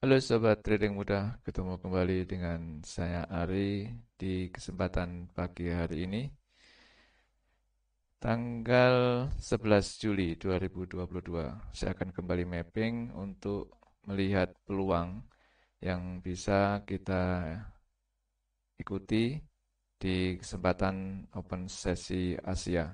Halo Sobat Trading Muda, ketemu kembali dengan saya Ari di kesempatan pagi hari ini, tanggal 11 Juli 2022. Saya akan kembali mapping untuk melihat peluang yang bisa kita ikuti di kesempatan open sesi Asia.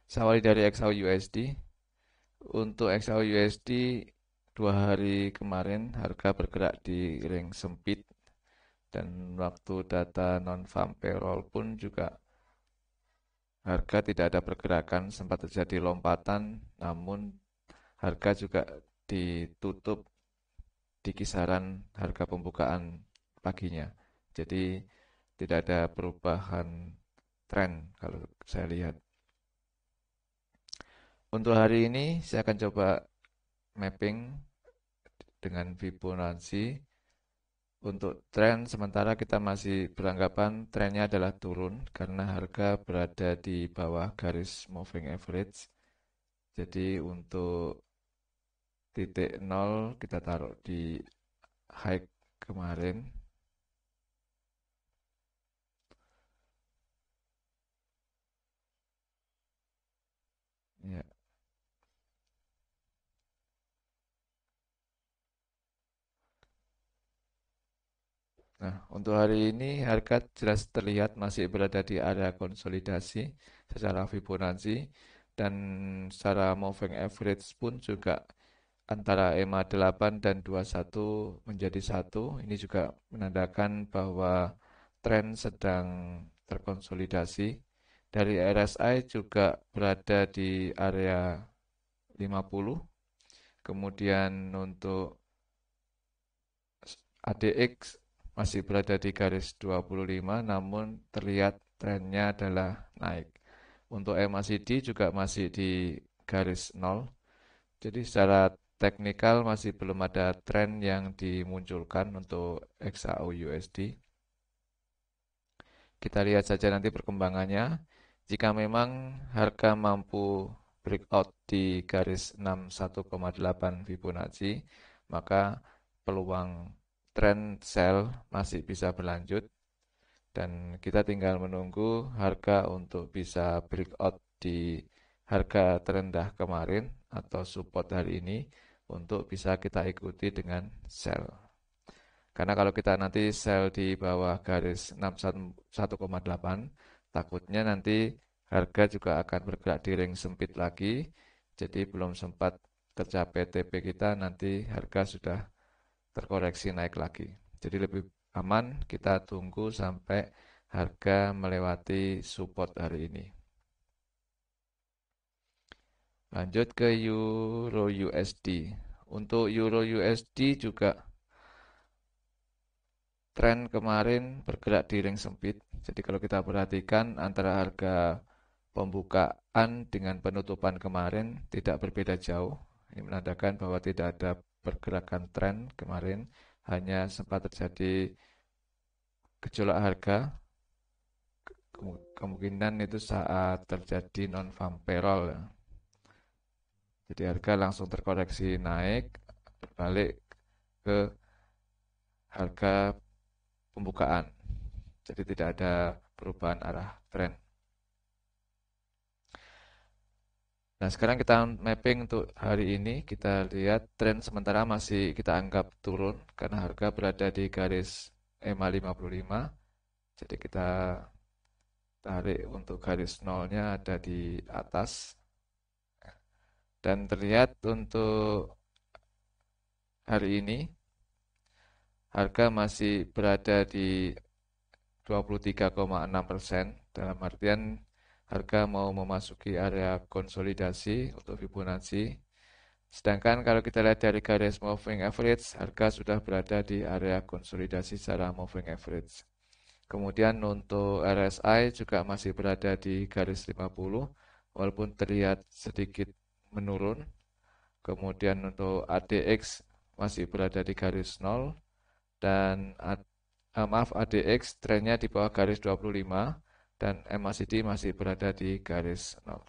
Saya awali dari XAU USD. Untuk XAU USD 2 hari kemarin harga bergerak di ring sempit. Dan waktu data non-farm payroll pun juga harga tidak ada pergerakan, sempat terjadi lompatan, namun harga juga ditutup di kisaran harga pembukaan paginya. Jadi tidak ada perubahan tren kalau saya lihat. Untuk hari ini saya akan coba mapping dengan Fibonacci. Untuk tren sementara kita masih beranggapan trennya adalah turun karena harga berada di bawah garis moving average. Jadi untuk titik nol kita taruh di high kemarin. Ya. Nah, untuk hari ini harga jelas terlihat masih berada di area konsolidasi secara Fibonacci dan secara moving average pun juga antara EMA 8 dan 21 menjadi satu. Ini juga menandakan bahwa tren sedang terkonsolidasi. Dari RSI juga berada di area 50. Kemudian untuk ADX masih berada di garis 25, namun terlihat trennya adalah naik. Untuk MACD juga masih di garis 0. Jadi secara teknikal masih belum ada tren yang dimunculkan untuk XAU USD. Kita lihat saja nanti perkembangannya. Jika memang harga mampu breakout di garis 61,8 Fibonacci, maka peluang tren sell masih bisa berlanjut dan kita tinggal menunggu harga untuk bisa breakout di harga terendah kemarin atau support hari ini untuk bisa kita ikuti dengan sell. Karena kalau kita nanti sell di bawah garis 61,8, takutnya nanti harga juga akan bergerak di ring sempit lagi. Jadi belum sempat tercapai TP kita, nanti harga sudah terkoreksi naik lagi. Jadi lebih aman kita tunggu sampai harga melewati support hari ini. Lanjut ke Euro USD. Untuk Euro USD juga tren kemarin bergerak di ring sempit. Jadi kalau kita perhatikan antara harga pembukaan dengan penutupan kemarin tidak berbeda jauh. Ini menandakan bahwa tidak ada pergerakan tren kemarin, hanya sempat terjadi gejolak harga. Kemungkinan itu saat terjadi non-farm payroll, ya. Jadi harga langsung terkoreksi naik, berbalik ke harga pembukaan. Jadi tidak ada perubahan arah tren. Nah, sekarang kita mapping untuk hari ini. Kita lihat tren sementara masih kita anggap turun karena harga berada di garis EMA 55. Jadi kita tarik untuk garis nolnya ada di atas. Dan terlihat untuk hari ini harga masih berada di 23,6%. Dalam artian harga mau memasuki area konsolidasi untuk Fibonacci. Sedangkan kalau kita lihat dari garis moving average, harga sudah berada di area konsolidasi secara moving average. Kemudian untuk RSI juga masih berada di garis 50, walaupun terlihat sedikit menurun. Kemudian untuk ADX masih berada di garis 0 dan ADX trennya di bawah garis 25 dan MACD masih berada di garis 0.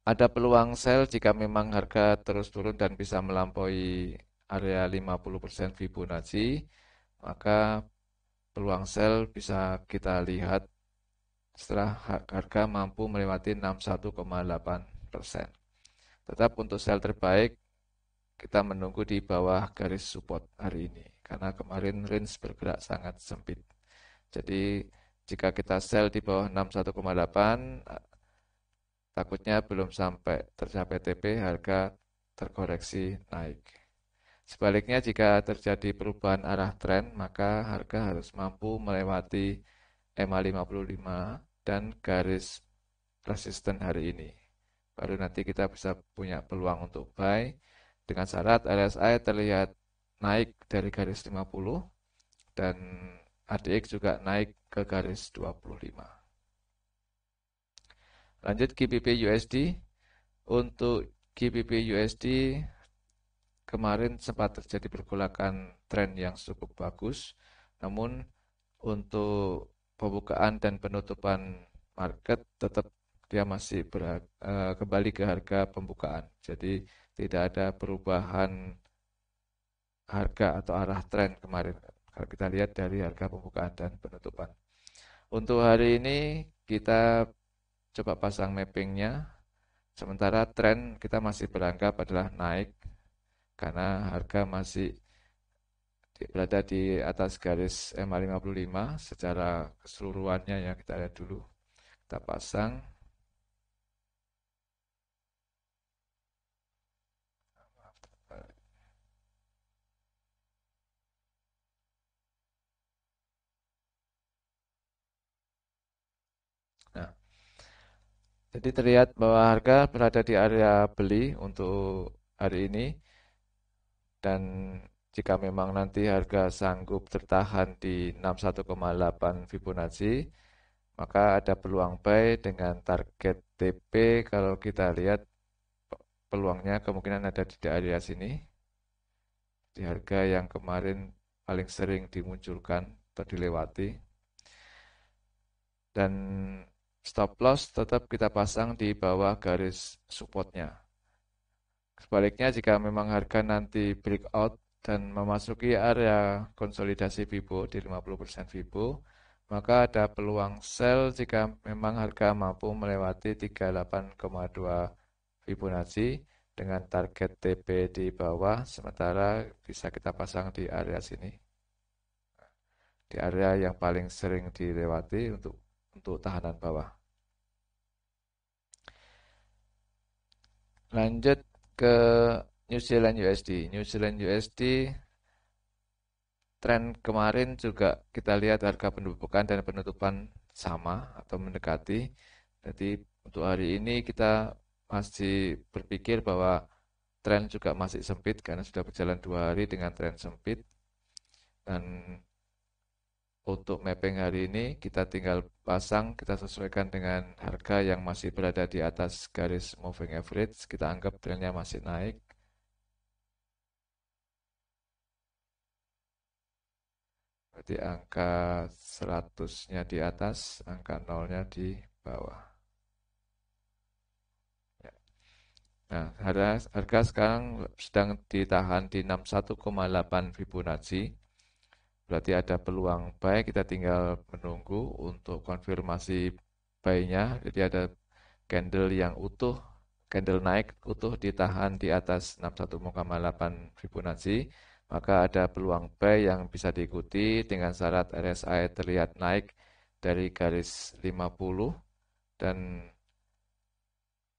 Ada peluang sell jika memang harga terus turun dan bisa melampaui area 50% Fibonacci, maka peluang sell bisa kita lihat setelah harga mampu melewati 61,8%. Tetap untuk sell terbaik kita menunggu di bawah garis support hari ini karena kemarin range bergerak sangat sempit. Jadi jika kita sell di bawah 61,8, takutnya belum sampai tercapai TP, harga terkoreksi naik. Sebaliknya jika terjadi perubahan arah tren, maka harga harus mampu melewati EMA 55 dan garis resisten hari ini. Baru nanti kita bisa punya peluang untuk buy dengan syarat RSI terlihat naik dari garis 50 dan ADX juga naik ke garis 25. Lanjut GBP USD. Untuk GBP USD kemarin sempat terjadi pergolakan tren yang cukup bagus. Namun untuk pembukaan dan penutupan market tetap dia masih kembali ke harga pembukaan. Jadi tidak ada perubahan harga atau arah tren kemarin. Kalau kita lihat dari harga pembukaan dan penutupan. Untuk hari ini kita coba pasang mappingnya. Sementara tren kita masih beranggap adalah naik karena harga masih berada di atas garis MA55 secara keseluruhannya ya kita lihat dulu. Kita pasang. Nah, jadi terlihat bahwa harga berada di area beli untuk hari ini dan jika memang nanti harga sanggup tertahan di 61,8 Fibonacci, maka ada peluang buy dengan target TP kalau kita lihat peluangnya kemungkinan ada di area sini, di harga yang kemarin paling sering dimunculkan atau dilewati. Dan stop loss tetap kita pasang di bawah garis supportnya. Sebaliknya jika memang harga nanti breakout dan memasuki area konsolidasi Fibo di 50% Fibo, maka ada peluang sell jika memang harga mampu melewati 38,2 Fibonacci dengan target TP di bawah, sementara bisa kita pasang di area sini, di area yang paling sering dilewati untuk tahanan bawah. Lanjut ke New Zealand USD. New Zealand USD tren kemarin juga kita lihat harga pembukaan dan penutupan sama atau mendekati. Jadi untuk hari ini kita masih berpikir bahwa tren juga masih sempit karena sudah berjalan 2 hari dengan tren sempit. Dan untuk mapping hari ini kita tinggal pasang, kita sesuaikan dengan harga yang masih berada di atas garis moving average. Kita anggap trennya masih naik. Berarti angka 100-nya di atas, angka 0-nya di bawah. Ya. Nah, harga sekarang sedang ditahan di 61,8 Fibonacci. Berarti ada peluang buy, kita tinggal menunggu untuk konfirmasi buy-nya. Jadi ada candle yang utuh, candle naik utuh ditahan di atas 61,8 Fibonacci, maka ada peluang buy yang bisa diikuti dengan syarat RSI terlihat naik dari garis 50 dan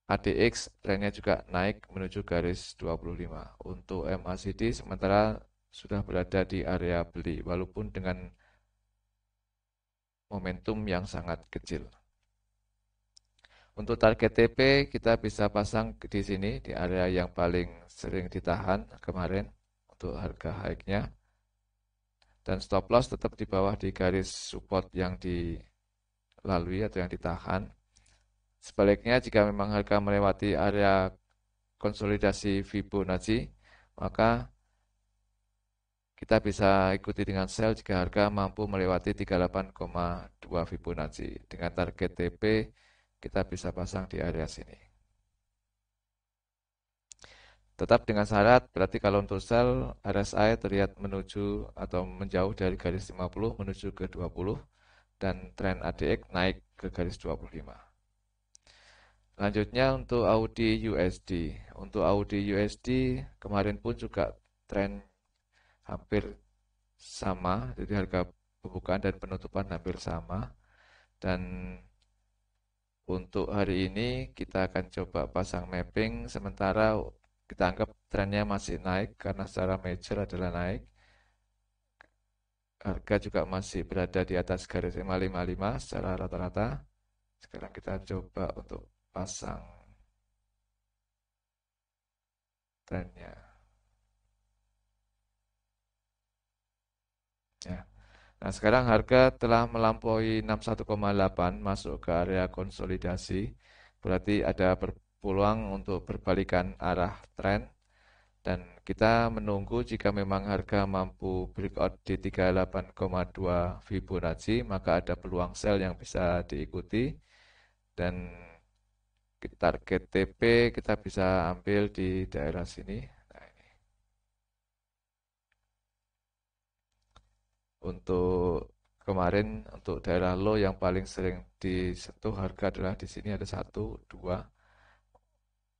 ADX trennya juga naik menuju garis 25. Untuk MACD sementara sudah berada di area beli walaupun dengan momentum yang sangat kecil. Untuk target TP kita bisa pasang di sini di area yang paling sering ditahan kemarin untuk harga high-nya. Dan stop loss tetap di bawah di garis support yang dilalui atau yang ditahan. Sebaliknya jika memang harga melewati area konsolidasi Fibonacci, maka kita bisa ikuti dengan sell jika harga mampu melewati 38,2 Fibonacci. Dengan target TP kita bisa pasang di area sini. Tetap dengan syarat, berarti kalau untuk sell RSI terlihat menuju atau menjauh dari garis 50 menuju ke 20 dan tren ADX naik ke garis 25. Selanjutnya untuk Audi USD. Untuk Audi USD kemarin pun juga tren hampir sama, jadi harga pembukaan dan penutupan hampir sama. Dan untuk hari ini kita akan coba pasang mapping, sementara kita anggap trennya masih naik karena secara major adalah naik. Harga juga masih berada di atas garis 555 secara rata-rata. Sekarang kita coba untuk pasang trennya. Ya. Nah, sekarang harga telah melampaui 61,8 masuk ke area konsolidasi. Berarti ada peluang untuk berbalikan arah tren dan kita menunggu jika memang harga mampu breakout di 38,2 Fibonacci, maka ada peluang sell yang bisa diikuti dan target TP kita bisa ambil di daerah sini. Nah, ini. Untuk kemarin untuk daerah low yang paling sering disentuh harga adalah di sini ada 1, 2.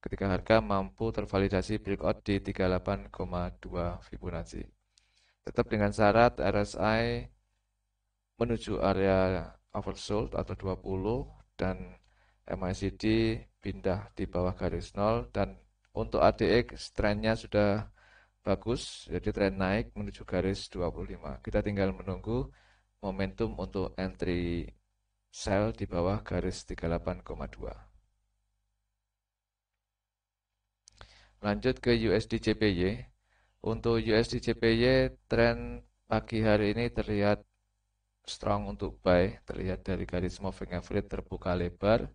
Ketika harga mampu tervalidasi breakout di 38,2 Fibonacci. Tetap dengan syarat RSI menuju area oversold atau 20 dan MACD pindah di bawah garis 0 dan untuk ADX trennya sudah bagus, jadi tren naik menuju garis 25. Kita tinggal menunggu momentum untuk entry sell di bawah garis 38,2. Lanjut ke USD JPY. Untuk USD JPY tren pagi hari ini terlihat strong untuk buy, terlihat dari garis moving average terbuka lebar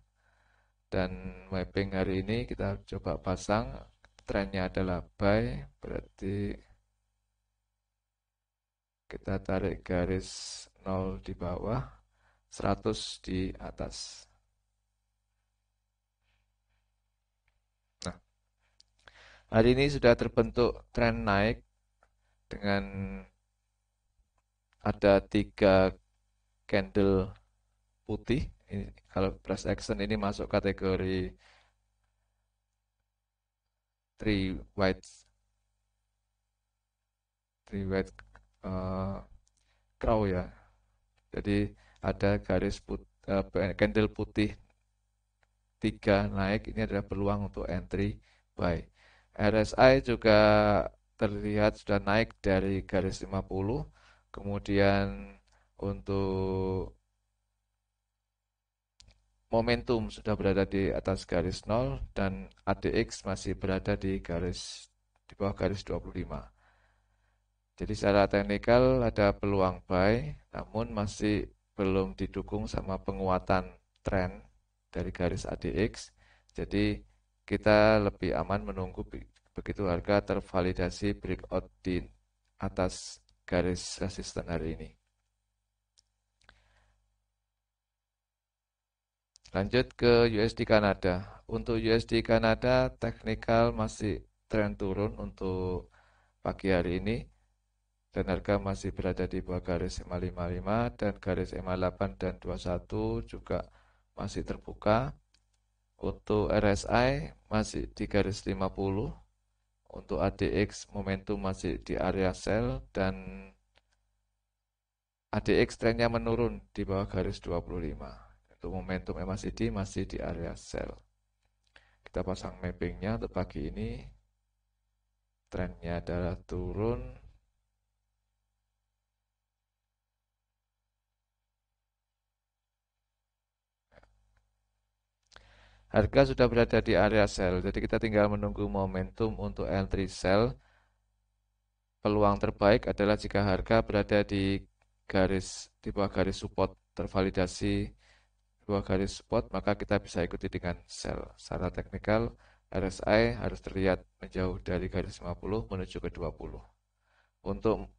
dan mapping hari ini kita coba pasang trennya adalah buy, berarti kita tarik garis 0 di bawah, 100 di atas. Nah, hari ini sudah terbentuk tren naik dengan ada 3 candle putih. Ini, kalau price action ini masuk kategori three white uh, crow ya. Jadi ada garis candle putih 3 naik, ini adalah peluang untuk entry buy. RSI juga terlihat sudah naik dari garis 50, kemudian untuk momentum sudah berada di atas garis 0 dan ADX masih berada di bawah garis 25. Jadi secara teknikal ada peluang buy, namun masih belum didukung sama penguatan tren dari garis ADX. Jadi kita lebih aman menunggu begitu harga tervalidasi breakout di atas garis resisten hari ini. Lanjut ke USD Kanada. Untuk USD Kanada teknikal masih tren turun untuk pagi hari ini dan harga masih berada di bawah garis 555 dan garis 58 dan 21 juga masih terbuka. Untuk RSI masih di garis 50. Untuk ADX momentum masih di area sell dan ADX trennya menurun di bawah garis 25. Untuk momentum MACD masih di area sell. Kita pasang mappingnya untuk pagi ini. Trennya adalah turun. Harga sudah berada di area sell, jadi kita tinggal menunggu momentum untuk entry sell. Peluang terbaik adalah jika harga berada di bawah garis support tervalidasi di bawah garis support, maka kita bisa ikuti dengan sell. Secara teknikal, RSI harus terlihat menjauh dari garis 50 menuju ke 20. Untuk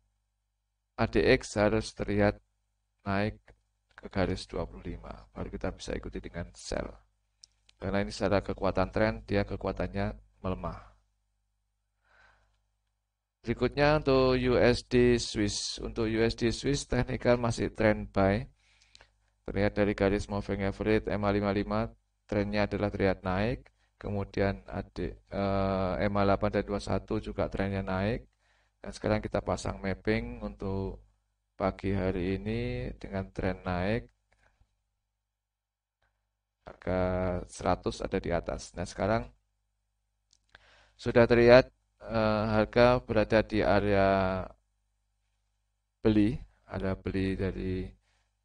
ADX harus terlihat naik ke garis 25, baru kita bisa ikuti dengan sell. Karena ini secara kekuatan tren, dia kekuatannya melemah. Berikutnya untuk USD Swiss. Untuk USD Swiss teknikal masih trend buy. Terlihat dari garis moving average MA55 trennya adalah terlihat naik. Kemudian MA8 dan 21 juga trennya naik. Dan sekarang kita pasang mapping untuk pagi hari ini dengan tren naik. Harga 100 ada di atas. Nah, sekarang sudah terlihat harga berada di area beli, ada beli dari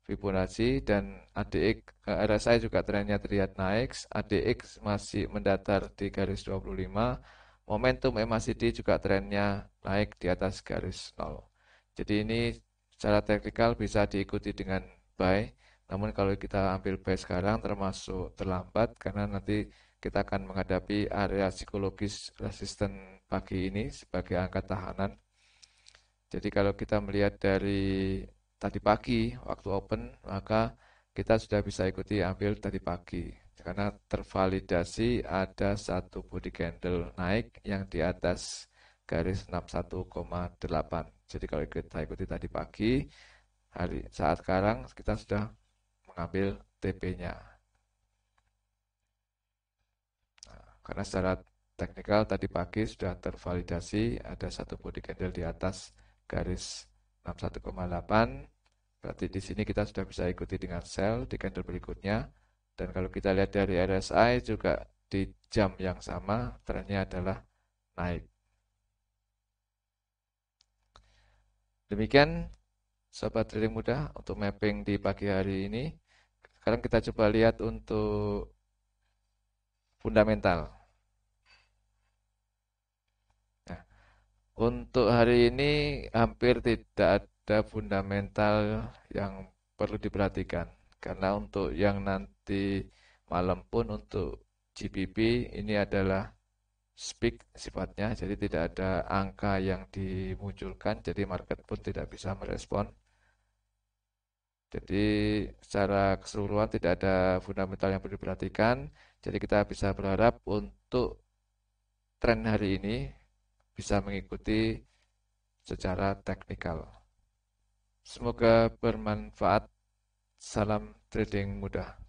Fibonacci dan ADX, RSI juga trennya terlihat naik, ADX masih mendatar di garis 25, momentum MACD juga trennya naik di atas garis 0. Jadi ini secara teknikal bisa diikuti dengan buy, namun kalau kita ambil buy sekarang termasuk terlambat karena nanti kita akan menghadapi area psikologis resisten pagi ini sebagai angka tahanan. Jadi kalau kita melihat dari tadi pagi waktu open, maka kita sudah bisa ikuti ambil tadi pagi. Karena tervalidasi ada satu body candle naik yang di atas garis 61,8. Jadi kalau kita ikuti tadi pagi, saat sekarang kita sudah mengambil TP-nya. Karena secara teknikal tadi pagi sudah tervalidasi ada satu body candle di atas garis 61,8. Berarti di sini kita sudah bisa ikuti dengan sell di candle berikutnya. Dan kalau kita lihat dari RSI juga di jam yang sama trennya adalah naik. Demikian sobat trading muda untuk mapping di pagi hari ini. Sekarang kita coba lihat untuk fundamental. Nah, untuk hari ini hampir tidak ada fundamental yang perlu diperhatikan. Karena untuk yang nanti malam pun untuk GBP ini adalah speak sifatnya, jadi tidak ada angka yang dimunculkan, jadi market pun tidak bisa merespon. Jadi secara keseluruhan tidak ada fundamental yang perlu diperhatikan. Jadi kita bisa berharap untuk tren hari ini bisa mengikuti secara teknikal. Semoga bermanfaat. Salam trading mudah.